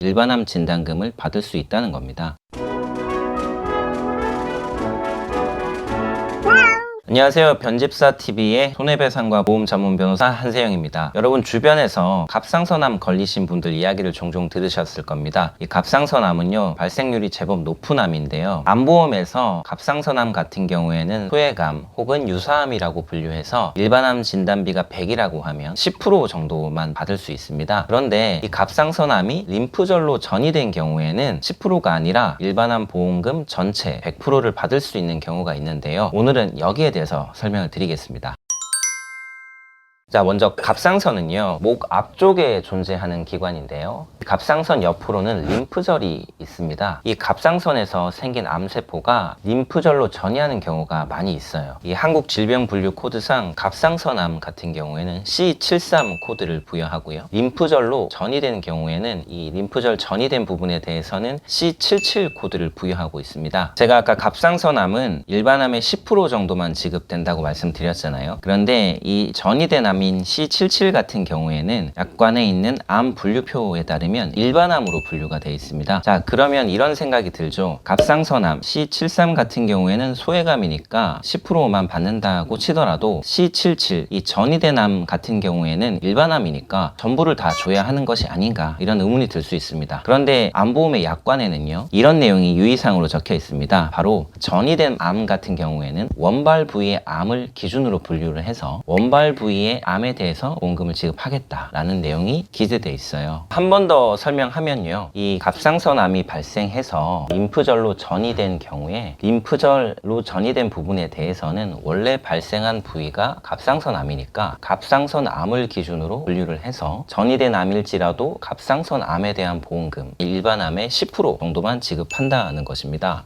일반암 진단금을 받을 수 있다는 겁니다. 안녕하세요. 변집사TV의 손해배상과 보험 전문 변호사 한세영입니다. 여러분 주변에서 갑상선암 걸리신 분들 이야기를 종종 들으셨을 겁니다. 이 갑상선암은요, 발생률이 제법 높은 암인데요. 암보험에서 갑상선암 같은 경우에는 소외감 혹은 유사암이라고 분류해서 일반암 진단비가 100이라고 하면 10% 정도만 받을 수 있습니다. 그런데 이 갑상선암이 림프절로 전이된 경우에는 10%가 아니라 일반암 보험금 전체 100%를 받을 수 있는 경우가 있는데요. 오늘은 여기에 대해서 설명을 드리겠습니다. 자, 먼저 갑상선은요, 목 앞쪽에 존재하는 기관인데요. 갑상선 옆으로는 림프절이 있습니다. 이 갑상선에서 생긴 암세포가 림프절로 전이하는 경우가 많이 있어요. 이 한국질병분류 코드상 갑상선암 같은 경우에는 C73 코드를 부여하고요. 림프절로 전이되는 경우에는 이 림프절 전이된 부분에 대해서는 C77 코드를 부여하고 있습니다. 제가 아까 갑상선암은 일반암의 10% 정도만 지급된다고 말씀드렸잖아요. 그런데 이 전이된 암인 C77 같은 경우에는 약관에 있는 암 분류표에 따르면 일반암으로 분류가 되어 있습니다. 자, 그러면 이런 생각이 들죠. 갑상선암 C73 같은 경우에는 소외감이니까 10%만 받는다고 치더라도 C77, 이 전이된 암 같은 경우에는 일반암이니까 전부를 다 줘야 하는 것이 아닌가, 이런 의문이 들 수 있습니다. 그런데 암보험의 약관에는요, 이런 내용이 유의사항으로 적혀 있습니다. 바로 전이된 암 같은 경우에는 원발 부위의 암을 기준으로 분류를 해서 원발 부위의 암에 대해서 보험금을 지급하겠다라는 내용이 기재되어 있어요. 한 번 더 설명하면요, 이 갑상선암이 발생해서 림프절로 전이된 경우에 림프절로 전이된 부분에 대해서는 원래 발생한 부위가 갑상선암이니까 갑상선암을 기준으로 분류를 해서 전이된 암일지라도 갑상선암에 대한 보험금 일반암의 10% 정도만 지급한다는 것입니다.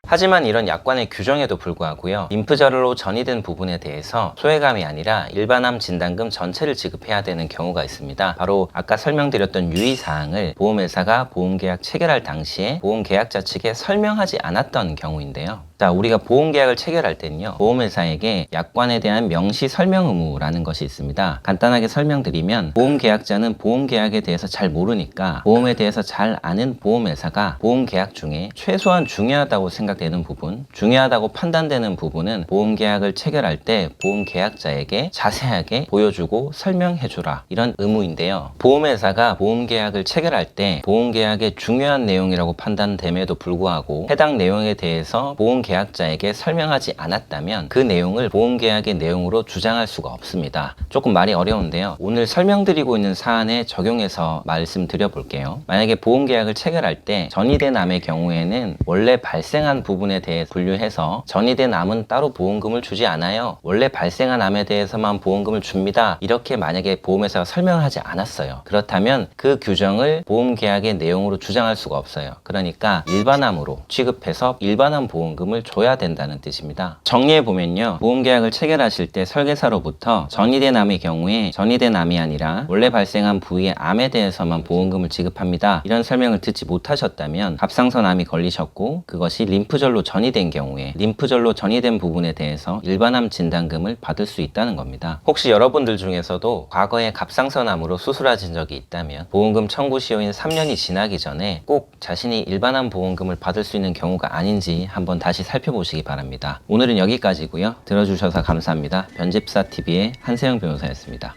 하지만 이런 약관의 규정에도 불구하고요, 림프절로 전이된 부분에 대해서 소외감이 아니라 일반암 진단금 전체를 지급해야 되는 경우가 있습니다. 바로 아까 설명드렸던 유의사항을 보험회사가 보험계약 체결할 당시에 보험계약자 측에 설명하지 않았던 경우인데요. 자, 우리가 보험계약을 체결할 때는요, 보험회사에게 약관에 대한 명시 설명 의무라는 것이 있습니다. 간단하게 설명드리면, 보험계약자는 보험계약에 대해서 잘 모르니까 보험에 대해서 잘 아는 보험회사가 보험계약 중에 최소한 중요하다고 생각되는 부분, 중요하다고 판단되는 부분은 보험계약을 체결할 때 보험계약자에게 자세하게 보여주고 설명해주라, 이런 의무인데요. 보험회사가 보험계약을 체결할 때 보험계약의 중요한 내용이라고 판단됨에도 불구하고 해당 내용에 대해서 보험계약자에게 설명하지 않았다면 그 내용을 보험계약의 내용으로 주장할 수가 없습니다. 조금 말이 어려운데요, 오늘 설명드리고 있는 사안에 적용해서 말씀드려 볼게요. 만약에 보험계약을 체결할 때 전이된 암의 경우에는 원래 발생한 부분에 대해 분류해서 전이된 암은 따로 보험금을 주지 않아요, 원래 발생한 암에 대해서만 보험금을 줍니다, 이렇게 만약에 보험회사가 설명을 하지 않았어요. 그렇다면 그 규정을 보험계약의 내용으로 주장할 수가 없어요. 그러니까 일반암으로 취급해서 일반암 보험금을 줘야 된다는 뜻입니다. 정리해보면요, 보험계약을 체결하실 때 설계사로부터 전이된 암의 경우에 전이된 암이 아니라 원래 발생한 부위의 암에 대해서만 보험금을 지급합니다, 이런 설명을 듣지 못하셨다면 갑상선암이 걸리셨고 그것이 림프절로 전이된 경우에 림프절로 전이된 부분에 대해서 일반암 진단금을 받을 수 있다는 겁니다. 혹시 여러분들 중에서도 과거에 갑상선암으로 수술하신 적이 있다면 보험금 청구 시효인 3년이 지나기 전에 꼭 자신이 일반암 보험금을 받을 수 있는 경우가 아닌지 한번 다시 살펴보시기 바랍니다. 오늘은 여기까지고요. 들어주셔서 감사합니다. 변집사TV의 한세영 변호사였습니다.